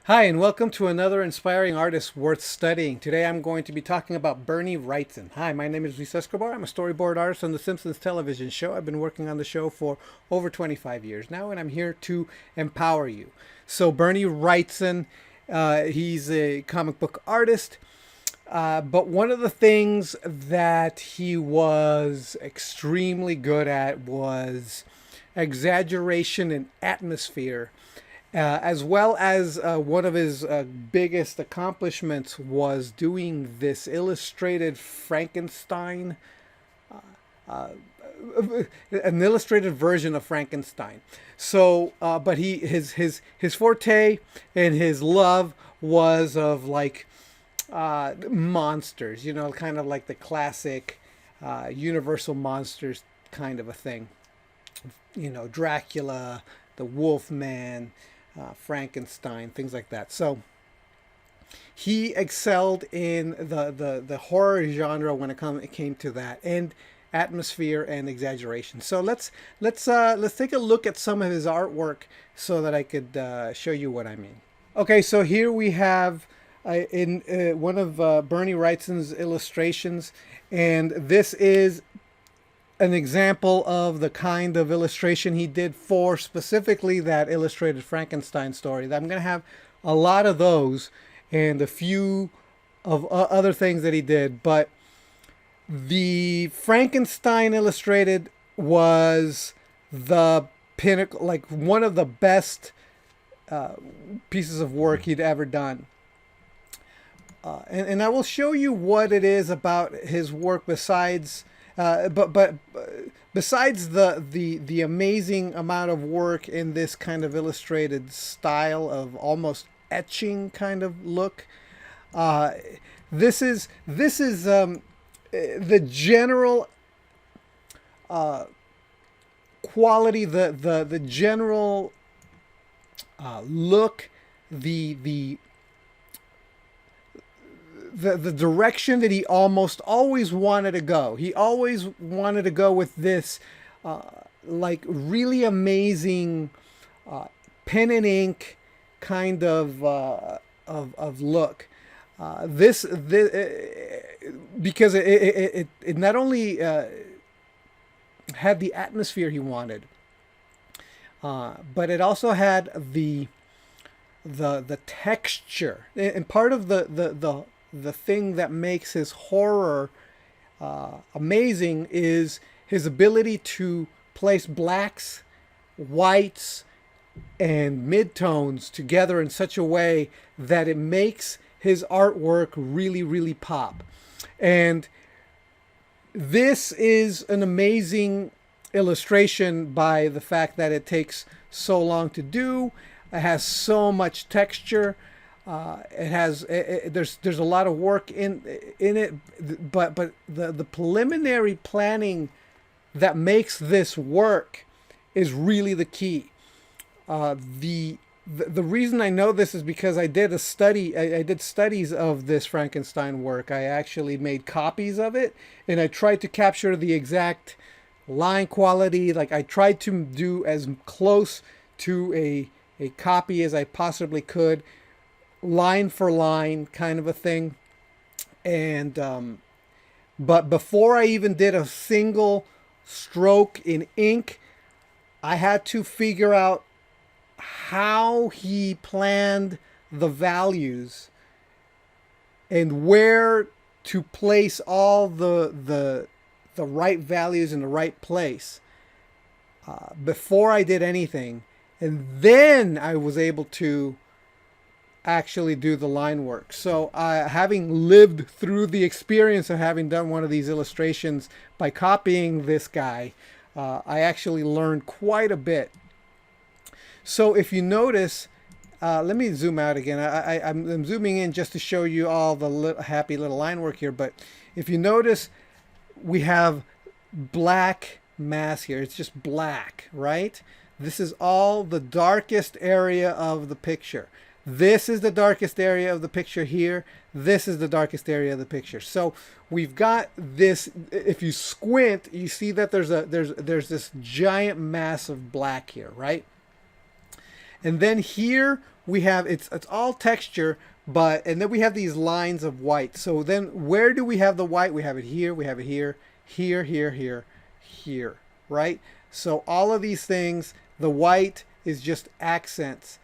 Hi, and welcome to another inspiring artist worth studying. Today I'm going to be talking about Bernie Wrightson. Hi, my name is Escobar. I'm a storyboard artist on the Simpsons television show. I've been working on the show for over 25 years now, and I'm here to empower you. So Bernie Wrightson, he's a comic book artist, but one of the things that he was extremely good at was exaggeration and atmosphere, as well as one of his biggest accomplishments was doing this illustrated Frankenstein, an illustrated version of Frankenstein. So, but his forte and his love was of like monsters, kind of like the classic Universal monsters kind of a thing. Dracula, the Wolfman, Frankenstein, things like that. So he excelled in the horror genre when it came to that, and atmosphere and exaggeration. So let's take a look at some of his artwork so that I could show you what I mean. Okay, so here we have in one of Bernie Wrightson's illustrations, and this is an example of the kind of illustration he did for specifically that illustrated Frankenstein story. I'm going to have a lot of those and a few of other things that he did, but the Frankenstein illustrated was the pinnacle, like one of the best pieces of work he'd ever done. And I will show you what it is about his work besides but besides the amazing amount of work in this kind of illustrated style of almost etching kind of look, this is the general quality, the general look, the direction that he almost always wanted to go. He always wanted to go with this like really amazing pen and ink kind of look. This because it not only had the atmosphere he wanted, but it also had the texture, and part of the thing that makes his horror amazing is his ability to place blacks, whites, and midtones together in such a way that it makes his artwork really, really pop. And this is an amazing illustration by the fact that it takes so long to do. It has so much texture. There's a lot of work in it, but the preliminary planning that makes this work is really the key. The reason I know this is because I did a study. I did studies of this Frankenstein work. I actually made copies of it, and I tried to capture the exact line quality. Like, I tried to do as close to a copy as I possibly could, line for line kind of a thing. And but before I even did a single stroke in ink, I had to figure out how he planned the values and where to place all the right values in the right place before I did anything. And then I was able to actually do the line work. So having lived through the experience of having done one of these illustrations by copying this guy, I actually learned quite a bit. So if you notice, let me zoom out again. I'm zooming in just to show you all the happy little line work here. But if you notice, we have black mass here. It's just black, right? This is all the darkest area of the picture. This is the darkest area of the picture here. This is the darkest area of the picture. So we've got this. If you squint, you see that there's this giant mass of black here, right? And then here we have, it's all texture, and then we have these lines of white. So then where do we have the white? We have it here, we have it here, here, here, here, here, right? So all of these things, the white is just accents.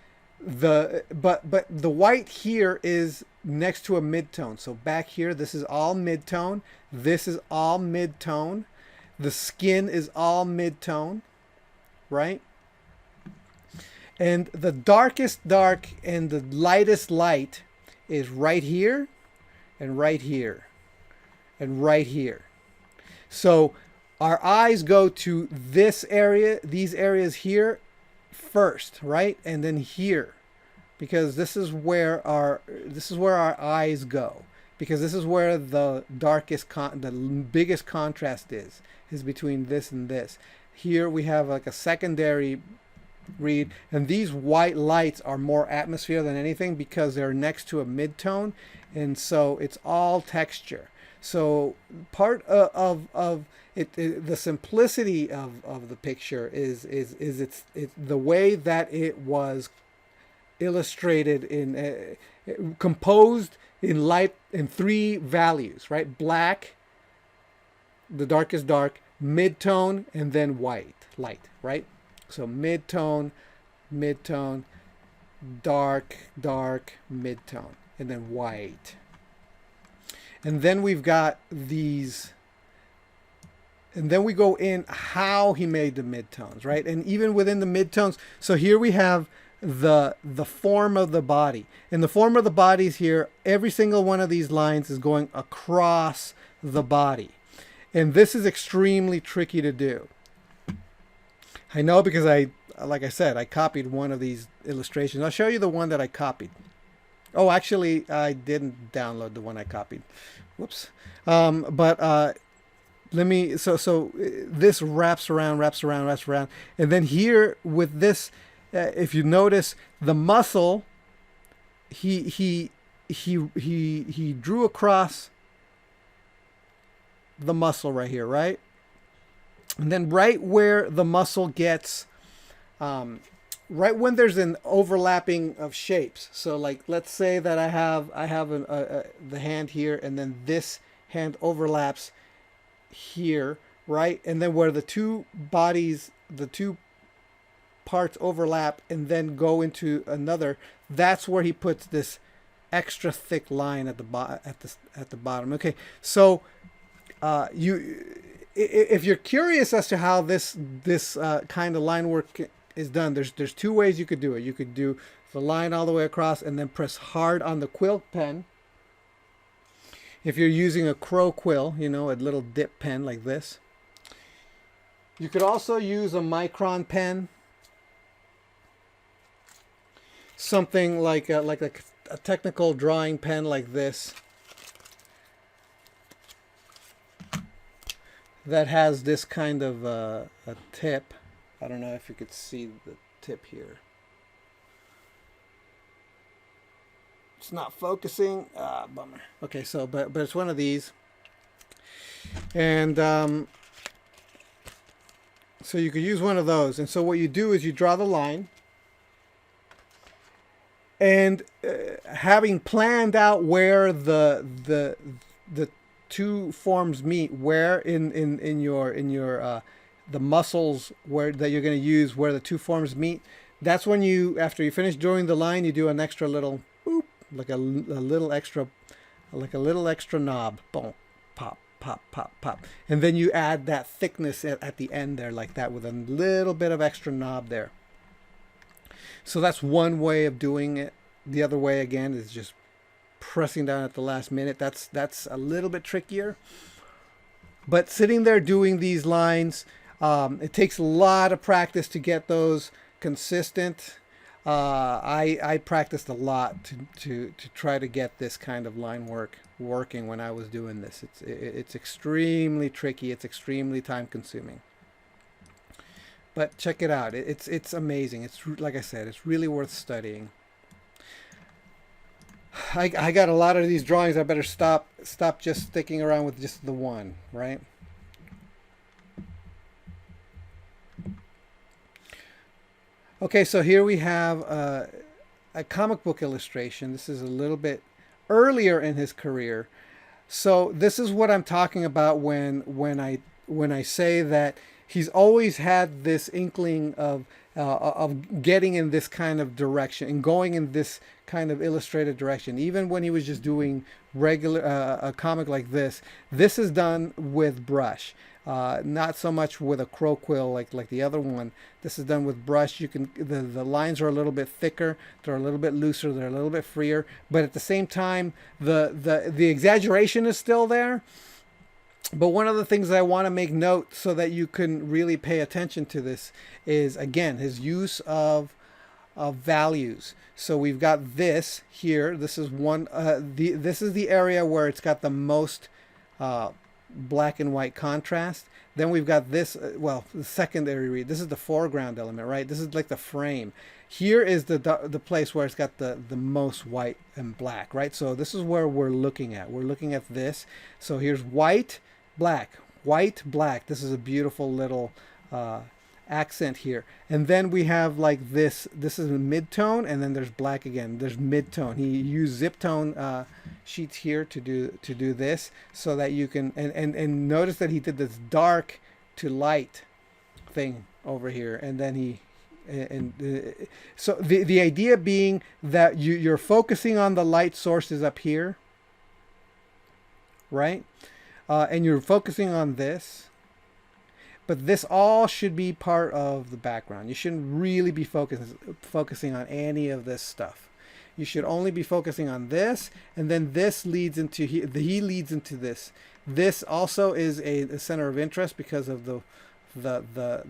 But the white here is next to a midtone. So back here, this is all midtone. This is all midtone. The skin is all midtone, right? And the darkest dark and the lightest light is right here and right here and right here. So our eyes go to this area, these areas here first, right? And then here, because this is where our eyes go, because this is where the the biggest contrast is between this and this. Here we have like a secondary read, and these white lights are more atmosphere than anything because they're next to a midtone, and so it's all texture. So part of the simplicity of the picture is it's the way that it was illustrated in composed in light in three values, right? Black, the darkest dark, midtone, and then light, right? So midtone, midtone, dark, dark, midtone, and then white. And then we've got these, and then we go in how he made the midtones, right? And even within the midtones, so here we have the form of the body. And the form of the body is here. Every single one of these lines is going across the body. And this is extremely tricky to do. I know because like I said, I copied one of these illustrations. I'll show you the one that I copied. Oh, actually, I didn't download the one I copied. Whoops. Let me, so this wraps around. And then here with this, if you notice the muscle, he drew across the muscle right here, right? And then right where the muscle gets, right when there's an overlapping of shapes. So like, let's say that I have the hand here, and then this hand overlaps here, right? And then where the two bodies, the two parts overlap and then go into another, that's where he puts this extra thick line at the bottom. Okay, so if you're curious as to how this kind of line work is done, there's two ways you could do it. You could do the line all the way across and then press hard on the quill pen. If you're using a crow quill, you know, a little dip pen like this. You could also use a micron pen, something like a technical drawing pen like this, that has this kind of a tip. I don't know if you could see the tip here. It's not focusing. Bummer. Okay, so but it's one of these, and so you could use one of those. And so what you do is you draw the line, and having planned out where the two forms meet, where in your the muscles that you're going to use, where the two forms meet, that's when you, after you finish drawing the line, you do an extra little boop, like a little extra knob, boom, pop, pop, pop, pop, and then you add that thickness at the end there, like that, with a little bit of extra knob there. So that's one way of doing it. The other way, again, is just pressing down at the last minute. That's a little bit trickier. But sitting there doing these lines, it takes a lot of practice to get those consistent. I practiced a lot to try to get this kind of line working when I was doing this. It's extremely tricky. It's extremely time consuming. But check it out. It's amazing. It's, like I said, it's really worth studying. I got a lot of these drawings. I better stop just sticking around with just the one, right? Okay, so here we have a comic book illustration. This is a little bit earlier in his career. So this is what I'm talking about when I say that he's always had this inkling of getting in this kind of direction and going in this kind of illustrated direction. Even when he was just doing regular a comic like this, this is done with brush. Not so much with a crow quill like the other one. This is done with brush. You can the lines are a little bit thicker, they're a little bit looser, they're a little bit freer, but at the same time the exaggeration is still there. But one of the things that I want to make note so that you can really pay attention to this is, again, his use of values. So we've got this here. This is this is the area where it's got the most black and white contrast. Then we've got this, well, the secondary read. This is the foreground element, right? This is like the frame. Here is the place where it's got the most white and black, right? So this is where we're looking at. We're looking at this. So here's white, black, white, black. This is a beautiful little accent here. And then we have like this is a mid-tone, and then there's black again. There's mid-tone. He used zip tone sheets here to do this, so that you can and notice that he did this dark to light thing over here, and then so the idea being that you're focusing on the light sources up here, right? And you're focusing on this, but this all should be part of the background. You shouldn't really be focusing on any of this stuff. You should only be focusing on this, and then this leads into he leads into this. This also is a center of interest because of the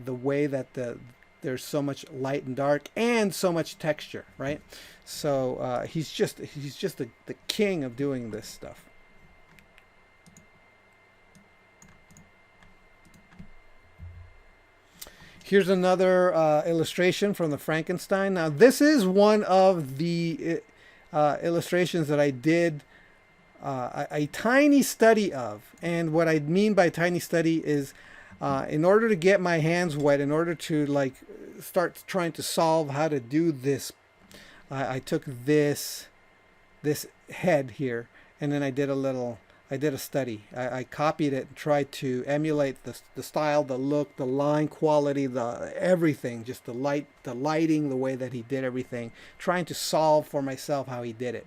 way that there's so much light and dark and so much texture, right? So he's just the king of doing this stuff. Here's another illustration from the Frankenstein. Now, this is one of the illustrations that I did a tiny study of. And what I mean by tiny study is in order to get my hands wet, in order to like start trying to solve how to do this, I took this head here, and then I did a study. I copied it and tried to emulate the style, the look, the line quality, the everything, just the lighting, the way that he did everything, trying to solve for myself how he did it.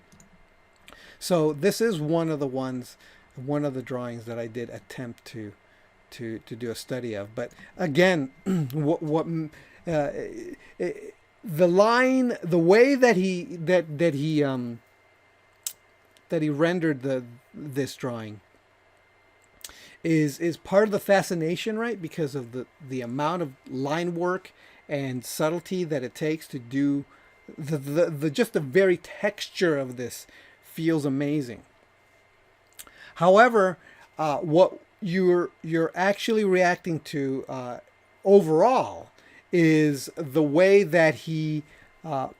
So this is one of the drawings that I did attempt to do a study of. But again, the line, the way that he rendered this drawing is part of the fascination, right? Because of the amount of line work and subtlety that it takes to do just the very texture of this feels amazing. However, what you're actually reacting to overall is the way that he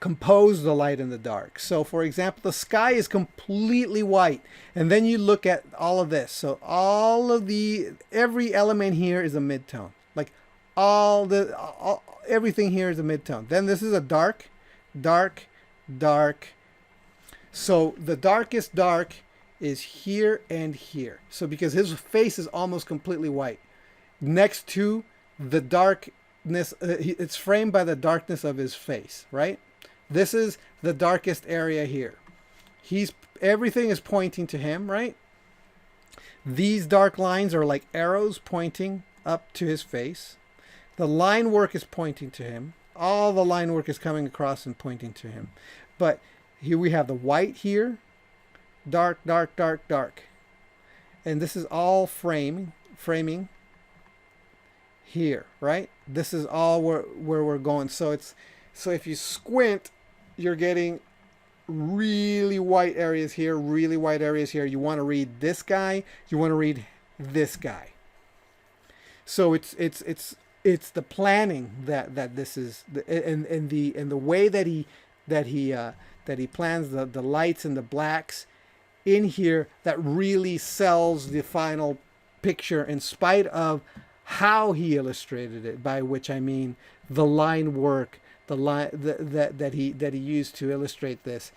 compose the light and the dark. So for example, the sky is completely white, and then you look at all of this. So every element here is a midtone. Like everything here is a midtone. Then this is a dark, dark, dark. So the darkest dark is here and here. So because his face is almost completely white, next to the dark, it's framed by the darkness of his face, right? This is the darkest area here. Everything is pointing to him, right? These dark lines are like arrows pointing up to his face. The line work is pointing to him. All the line work is coming across and pointing to him. But here we have the white here, dark, dark, dark, dark. And this is all framing here, right? This is all where we're going. So if you squint, you're getting really white areas here, really white areas here. You want to read this guy, you want to read this guy. So it's the planning that this is, and the way that he plans the lights and the blacks in here that really sells the final picture, in spite of how he illustrated it, by which I mean the line work, the line that he used to illustrate this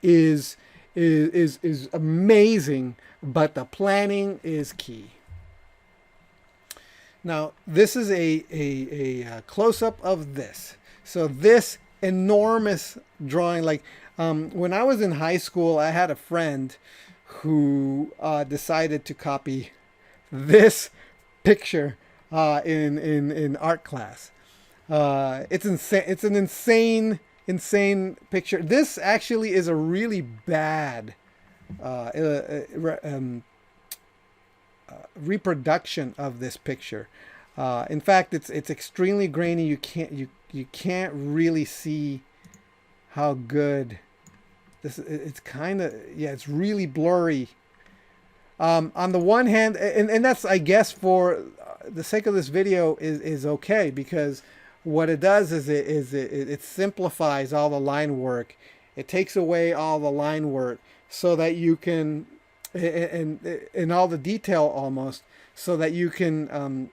is is amazing, but the planning is key. Now, this is a close-up of this. So this enormous drawing, like when I was in high school, I had a friend who decided to copy this picture in art class. It's insane. It's an insane picture. This actually is a really bad reproduction of this picture. In fact, it's extremely grainy. You can't really see how good this. It's kind of, yeah. It's really blurry. On the one hand, and that's, I guess, for the sake of this video is okay, because what it does is it simplifies all the line work. It takes away all the line work so that you can, and all the detail almost, so that you can, and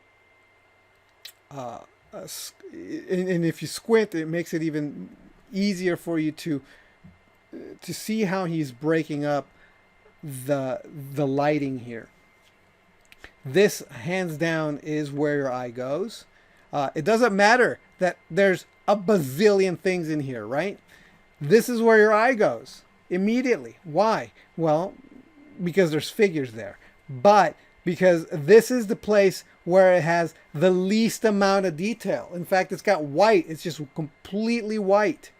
if you squint, it makes it even easier for you to see how he's breaking up the lighting here. This, hands down, is where your eye goes. It doesn't matter that there's a bazillion things in here, right? This is where your eye goes immediately. Why? Well, because there's figures there, but because this is the place where it has the least amount of detail. In fact, it's got white. It's just completely white.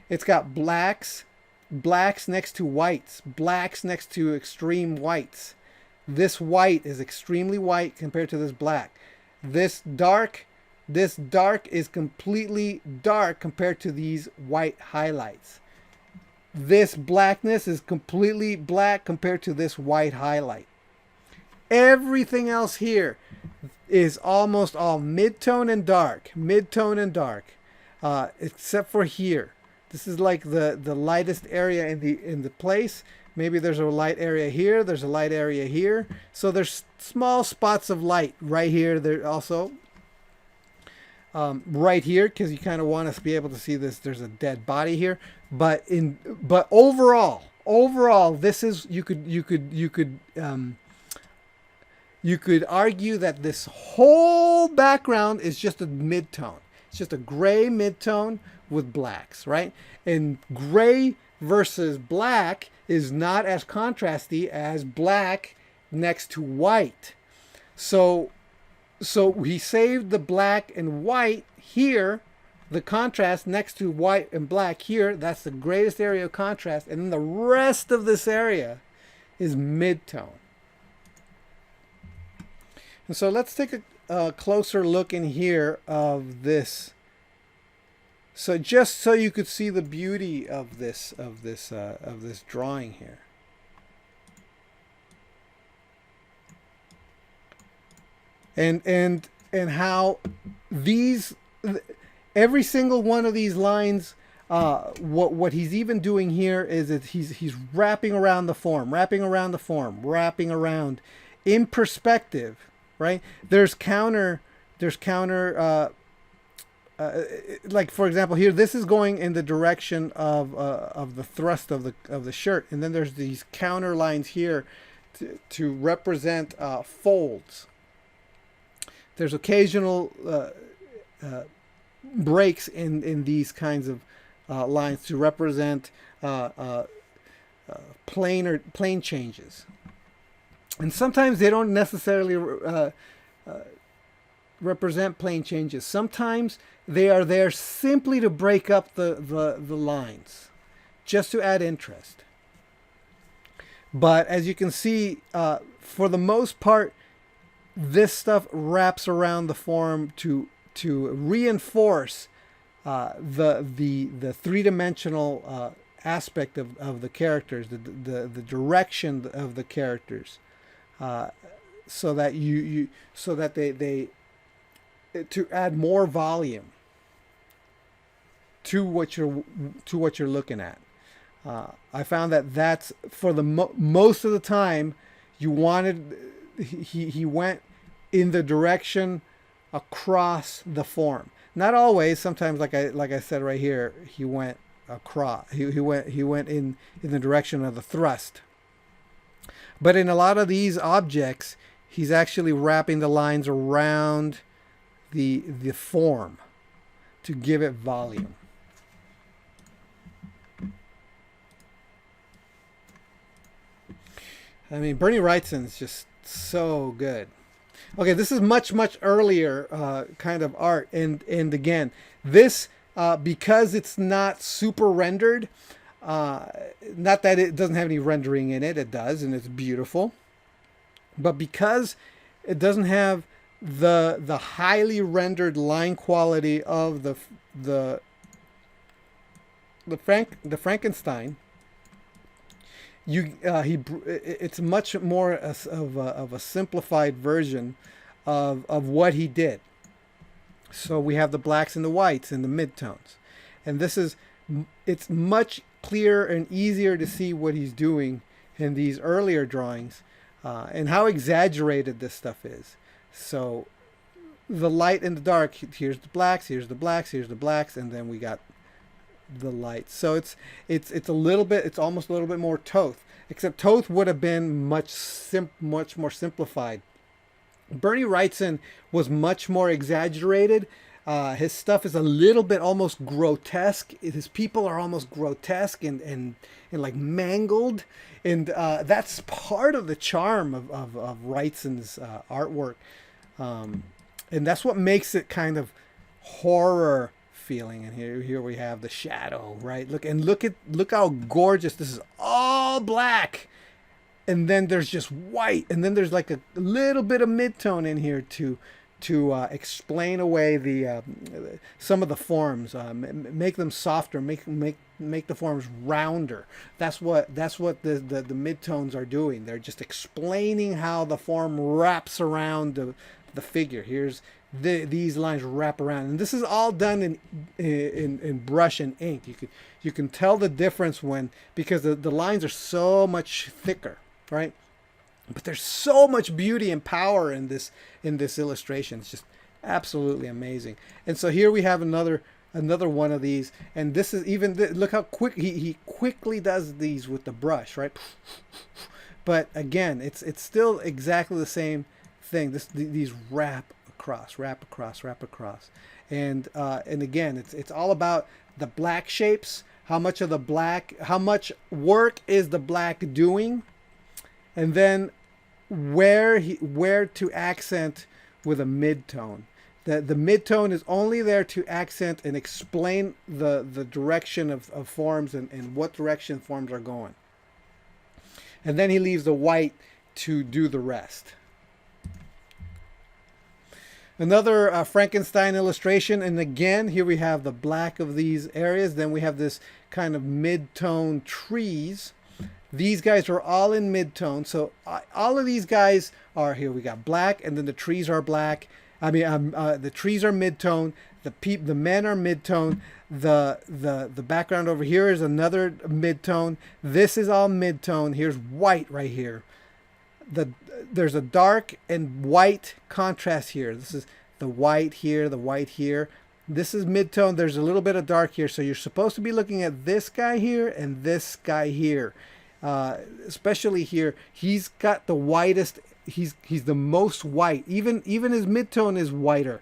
It's got blacks next to whites, blacks next to extreme whites. This white is extremely white compared to this black. This dark is completely dark compared to these white highlights. This blackness is completely black compared to this white highlight. Everything else here is almost all mid-tone and dark, except for here. This is like the lightest area in the place. Maybe there's a light area here. There's a light area here. So there's small spots of light right here. There also right here, because you kind of want to be able to see this. There's a dead body here. But overall, this is, you could argue that this whole background is just a mid-tone. It's just a gray mid-tone with blacks, right? And gray versus black is not as contrasty as black next to white. So he saved the black and white here, the contrast next to white and black here. That's the greatest area of contrast. And then the rest of this area is mid-tone. And so let's take a closer look in here of this. So just so you could see the beauty of this drawing here. And how these, every single one of these lines, what he's even doing here is that he's wrapping around the form, wrapping around in perspective, right? There's counter. Like, for example, here, this is going in the direction of the thrust of the shirt, and then there's these counter lines here to represent folds. There's occasional breaks in these kinds of lines to represent plane changes, and sometimes they don't necessarily represent plane changes. Sometimes they are there simply to break up the lines, just to add interest. But as you can see, for the most part, this stuff wraps around the form to reinforce the three-dimensional aspect of the characters, the direction of the characters, so that they to add more volume to what you're looking at. I found that that's for the most of the time you wanted. He went in the direction across the form. Not always. Sometimes, like I said right here, he went across. He went in the direction of the thrust. But in a lot of these objects, he's actually wrapping the lines around the form to give it volume. I mean, Bernie Wrightson's just so good. Okay, this is much earlier kind of art, and again, this because it's not super rendered. Not that it doesn't have any rendering in it, it does, and it's beautiful. But because it doesn't have the highly rendered line quality of the Frankenstein, it's much more of a simplified version of what he did. So we have the blacks and the whites and the midtones, and it's much clearer and easier to see what he's doing in these earlier drawings, and how exaggerated this stuff is. So the light and the dark, here's the blacks, here's the blacks, here's the blacks, and then we got the light. So it's a little bit, it's almost a little bit more Toth, except Toth would have been much more simplified. Bernie Wrightson was much more exaggerated. His stuff is a little bit almost grotesque. His people are almost grotesque and like mangled, and that's part of the charm of Wrightson's artwork, and that's what makes it kind of horror feeling. And here we have the shadow, right? Look how gorgeous this is. All black, and then there's just white, and then there's like a little bit of midtone in here to explain away the some of the forms, make them softer, make the forms rounder. That's what the midtones are doing. They're just explaining how the form wraps around the figure. Here's these lines wrap around, and this is all done in brush and ink. You can tell the difference because the lines are so much thicker, right? But there's so much beauty and power in this illustration. It's just absolutely amazing. And so here we have another one of these, and this is look how quick he quickly does these with the brush, right? But again, it's still exactly the same thing. These wrap across, and again, it's all about the black shapes. How much work is the black doing, and then where to accent with a midtone. The midtone is only there to accent and explain the direction of forms and what direction forms are going. And then he leaves the white to do the rest. Another Frankenstein illustration, and again, here we have the black of these areas. Then we have this kind of mid-tone trees. These guys are all in mid-tone. So all of these guys are here. We got black, and then the trees are black. I mean, the trees are mid-tone. The men are mid-tone. The background over here is another mid-tone. This is all mid-tone. Here's white right here. There's a dark and white contrast here. This is the white here, the white here. This is mid-tone. There's a little bit of dark here. So you're supposed to be looking at this guy here and this guy here. Especially here, he's got the whitest. He's the most white. Even his mid-tone is whiter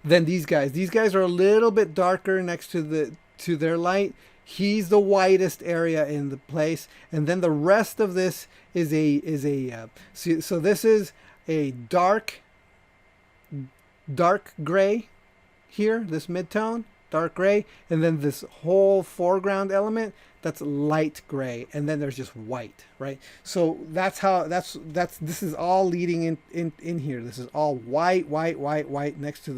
than these guys. These guys are a little bit darker next to their light. He's the whitest area in the place, and then the rest of this is so this is a dark gray here. This mid-tone, dark gray, and then this whole foreground element, that's light gray, and then there's just white, right? So that's this is all leading in here. This is all white next to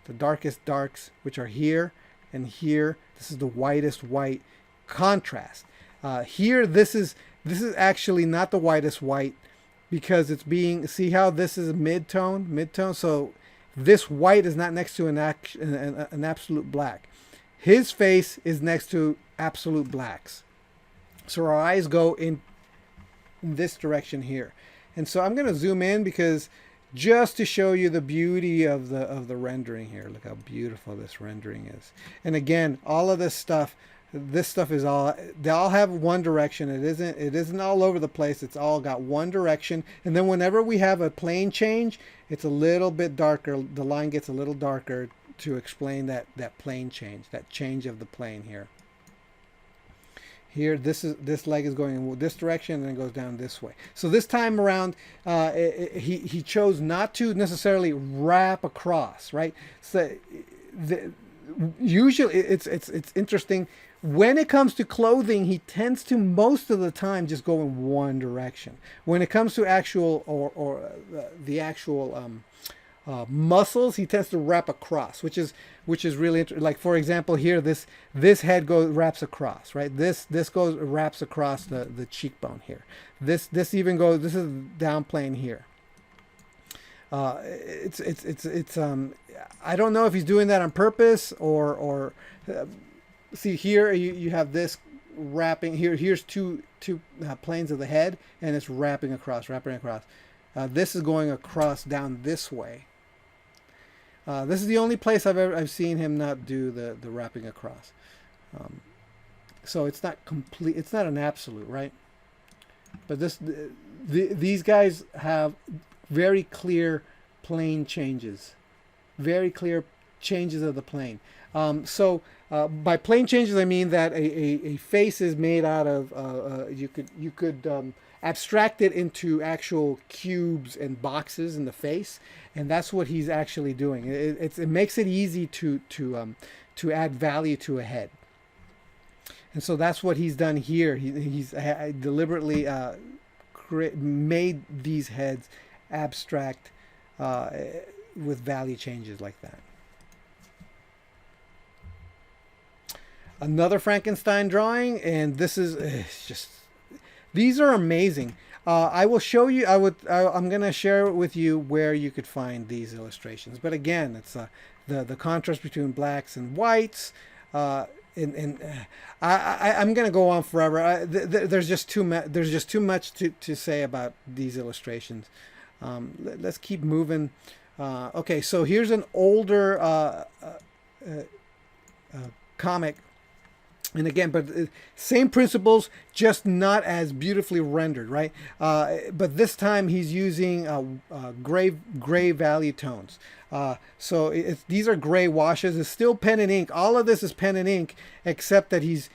the darkest darks, which are here and here. This is the whitest white contrast. Here, this is actually not the whitest white, because it's see how this is mid-tone. So this white is not next to an absolute black. His face is next to absolute blacks. So our eyes go in this direction here. And so I'm going to zoom in because just to show you the beauty of the rendering here. Look how beautiful this rendering is. And again, all of this stuff is all, they all have one direction. It isn't all over the place. It's all got one direction. And then whenever we have a plane change, it's a little bit darker. The line gets a little darker to explain that plane change, that change of the plane here. Here, this leg is going in this direction and then it goes down this way. So this time around, he chose not to necessarily wrap across, right? So usually it's interesting. When it comes to clothing, he tends to most of the time just go in one direction. When it comes to actual the actual muscles, he tends to wrap across, which is really interesting. Like for example, here this head wraps across, right? This wraps across the cheekbone here. This even goes. This is down plane here. It's I don't know if he's doing that on purpose or see here you have this wrapping here. Here's two planes of the head, and it's wrapping across. This is going across down this way. This is the only place I've seen him not do the wrapping across. So it's not complete. It's not an absolute, right? But these guys have very clear plane changes, very clear changes of the plane. So by plane changes, I mean that a face is made out of you could abstract it into actual cubes and boxes in the face, and that's what he's actually doing. It makes it easy to add value to a head, and so that's what he's done here. He's deliberately made these heads abstract with value changes like that. Another Frankenstein drawing, and this is just, these are amazing. I will show you. I'm going to share with you where you could find these illustrations. But again, it's the contrast between blacks and whites. I'm going to go on forever. There's just too much to say about these illustrations. Let's keep moving. Okay, so here's an older comic. And again, but same principles, just not as beautifully rendered, right? But this time he's using gray value tones. So these are gray washes. It's still pen and ink. All of this is pen and ink, except that he's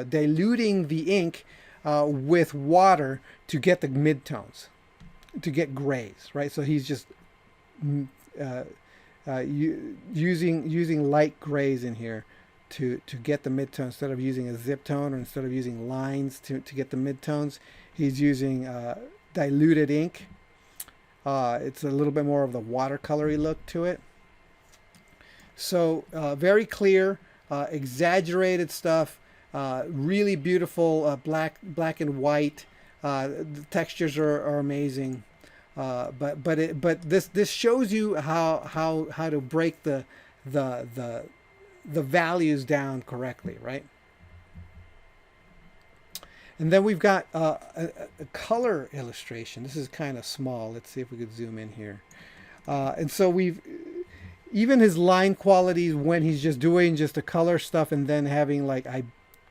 diluting the ink with water to get the midtones, to get grays, right? So he's just using light grays in here to get the midtones. Instead of using a zip tone, or instead of using lines to get the midtones, he's using diluted ink. It's a little bit more of the watercolory look to it. So very clear, exaggerated stuff, really beautiful black and white. The textures are amazing. But this shows you how to break the values down correctly, right? And then we've got a color illustration. This is kind of small. Let's see if we could zoom in here. And so even his line qualities, when he's just doing just the color stuff and then having, like, I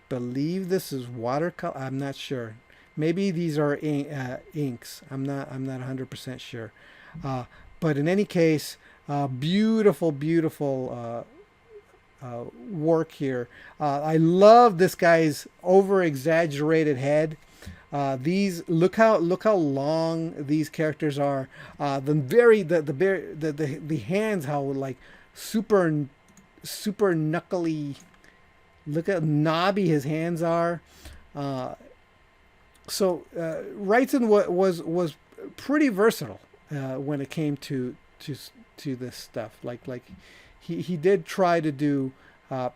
believe this is watercolor. I'm not sure. Maybe these are inks. I'm not 100% sure. But in any case, beautiful work here. I love this guy's over exaggerated head. Look how long these characters are. The hands, how like super knuckly. Look how knobby his hands are. So Wrightson was pretty versatile when it came to this stuff. Like he did try to do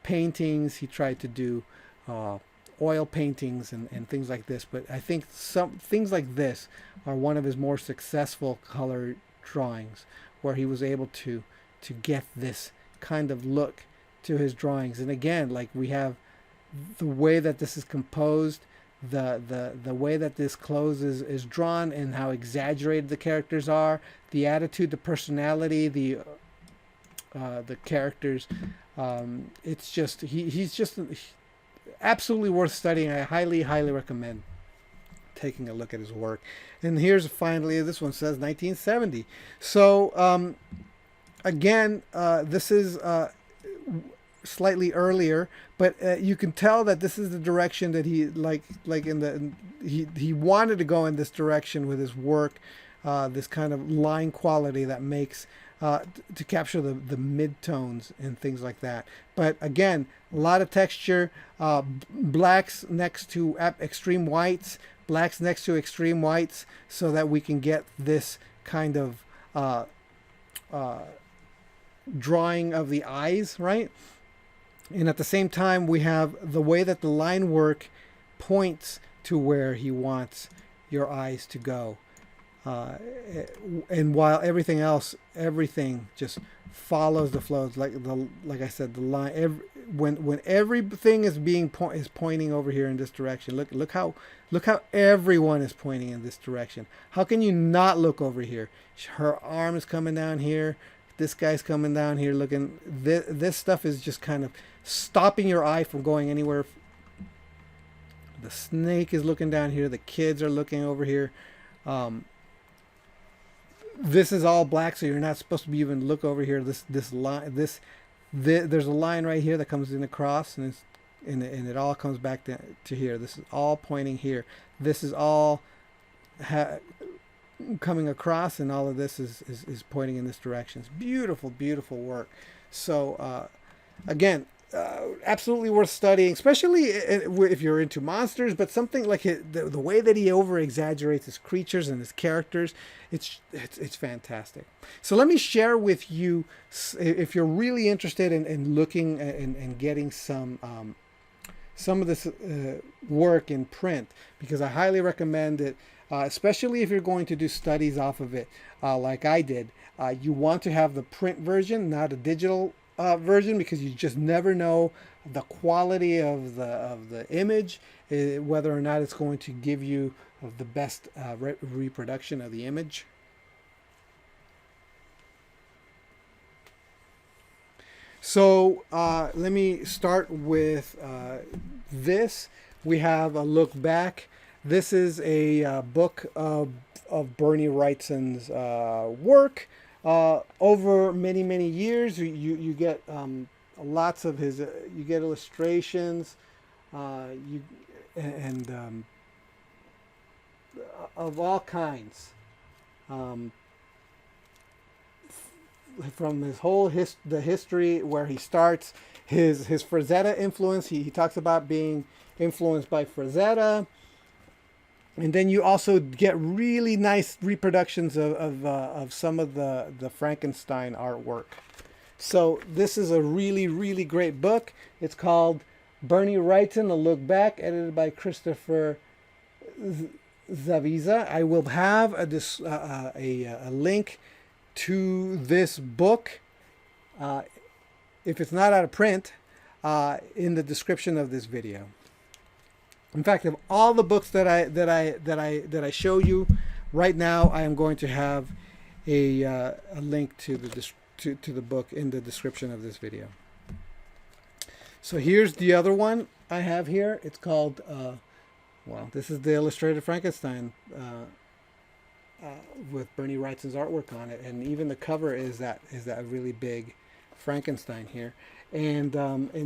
paintings. He tried to do oil paintings and things like this. But I think some things like this are one of his more successful color drawings, where he was able to get this kind of look to his drawings. And again, like, we have the way that this is composed. the way that this clothes is drawn and how exaggerated the characters are, the attitude, the personality, the characters. It's just he's just absolutely worth studying. I highly recommend taking a look at his work. And here's finally, this one says 1970. So again, this is slightly earlier, but you can tell that this is the direction that he he wanted to go in this direction with his work, this kind of line quality that makes to capture the mid-tones and things like that. But again, a lot of texture, blacks next to extreme whites, blacks next to extreme whites, so that we can get this kind of drawing of the eyes, right? And at the same time, we have the way that the line work points to where he wants your eyes to go. And while everything just follows the flows, like I said, the line. When everything is pointing over here in this direction. Look how everyone is pointing in this direction. How can you not look over here? Her arm is coming down here. This guy's coming down here. Looking. This stuff is just kind of stopping your eye from going anywhere. The snake is looking down here. The kids are looking over here. This is all black, so you're not supposed to be even look over here. This line, there's a line right here that comes in across, and it all comes back to here. This is all pointing here. This is all coming across, and all of this is pointing in this direction. It's beautiful, beautiful work. So again, absolutely worth studying, especially if you're into monsters. But something like the way that he over exaggerates his creatures and his characters, it's fantastic. So let me share with you, if you're really interested in looking and getting some of this work in print, because I highly recommend it, especially if you're going to do studies off of it, like I did. You want to have the print version, not a digital version, because you just never know the quality of the image, whether or not it's going to give you the best reproduction of the image. So let me start with this. We have a look back. This is a book of Bernie Wrightson's work. Over many years, you get lots of his. You get illustrations, of all kinds, from his whole the history where he starts, his Frazetta influence. He talks about being influenced by Frazetta. And then you also get really nice reproductions of some of the Frankenstein artwork. So this is a really great book. It's called Bernie Wrightson, A Look Back, edited by Christopher Zaviza. I will have a link to this book, if it's not out of print, in the description of this video. In fact, of all the books that I show you right now, I am going to have a link to the book in the description of this video. So here's the other one I have here. It's called this is the Illustrated Frankenstein with Bernie Wrightson's artwork on it, and even the cover is that really big Frankenstein here. And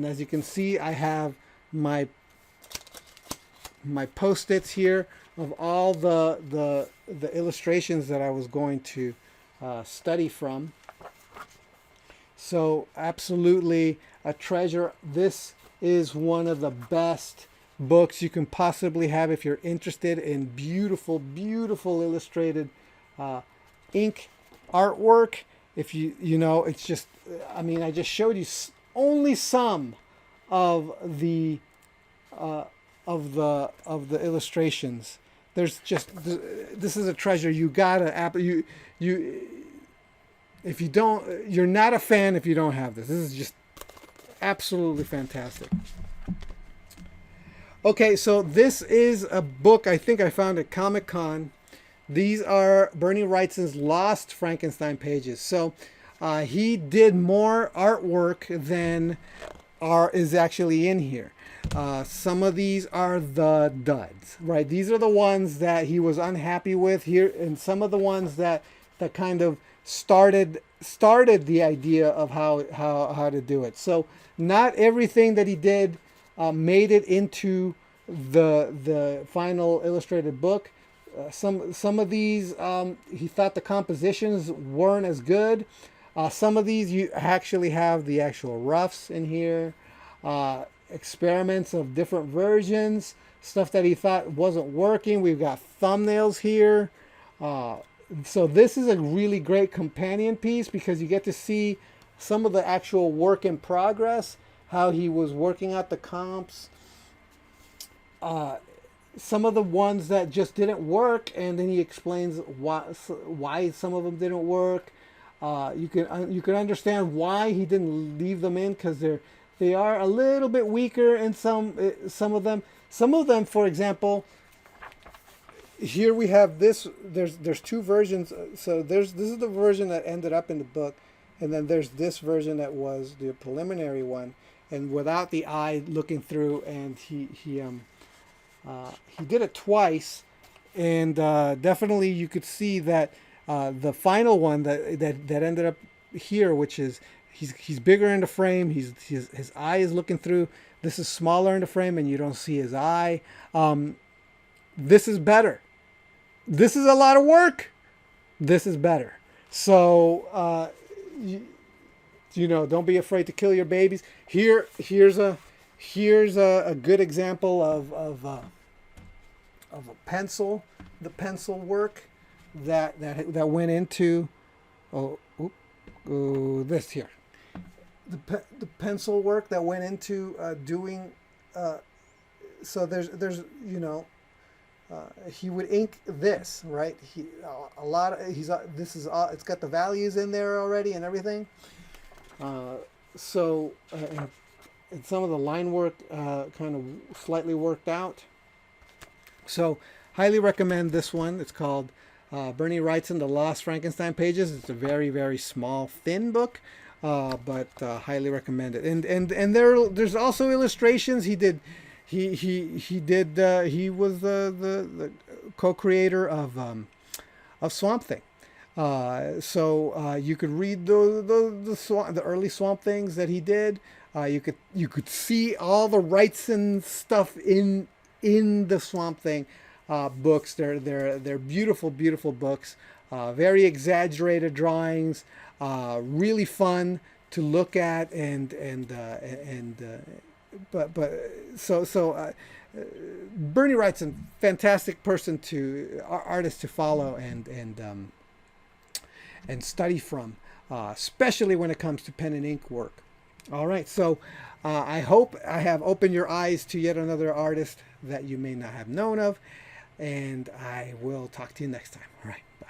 as you can see, I have my post-its here of all the illustrations that I was going to study from. So absolutely a treasure. This is one of the best books you can possibly have if you're interested in beautiful illustrated ink artwork. If you know, it's just, I mean, I just showed you only some of the illustrations. There's just, this is a treasure. You gotta, if you don't, you're not a fan if you don't have this. This is just absolutely fantastic. Okay, so this is a book I think I found at Comic-Con. These are Bernie Wrightson's Lost Frankenstein pages. So he did more artwork than is actually in here. Some of these are the duds, right? These are the ones that he was unhappy with here, and some of the ones that kind of started the idea of how to do it. So not everything that he did made it into the final illustrated book. Some of these he thought the compositions weren't as good. Some of these you actually have the actual roughs in here, experiments of different versions, stuff that he thought wasn't working. We've got thumbnails here. So this is a really great companion piece because you get to see some of the actual work in progress, how he was working out the comps. Some of the ones that just didn't work, and then he explains why some of them didn't work. You can understand why he didn't leave them in, because they are a little bit weaker in some of them. Some of them, for example, here we have this. There's two versions. So this is the version that ended up in the book, and then there's this version that was the preliminary one, and without the eye looking through. And he did it twice, and definitely you could see that the final one that ended up here, which is he's bigger in the frame. His eye is looking through. This is smaller in the frame, and you don't see his eye. This is better. This is a lot of work. This is better. So don't be afraid to kill your babies. Here's a good example of a pencil, the pencil work that went into this here, the pencil work that went into doing. So there's he would ink this, right? It's got the values in there already and everything. And some of the line work kind of slightly worked out. So highly recommend this one. It's called Bernie Wrightson, The Lost Frankenstein Pages. It's a very, very small, thin book, but highly recommend it. And there's also illustrations. He was the co-creator of Swamp Thing. So you could read the early Swamp Things that he did. You could see all the Wrightson stuff in the Swamp Thing books. They're beautiful, beautiful books. Very exaggerated drawings. Really fun to look at, so Bernie Wrightson, fantastic person artist to follow and study from, especially when it comes to pen and ink work. All right, so I hope I have opened your eyes to yet another artist that you may not have known of, and I will talk to you next time. All right, bye.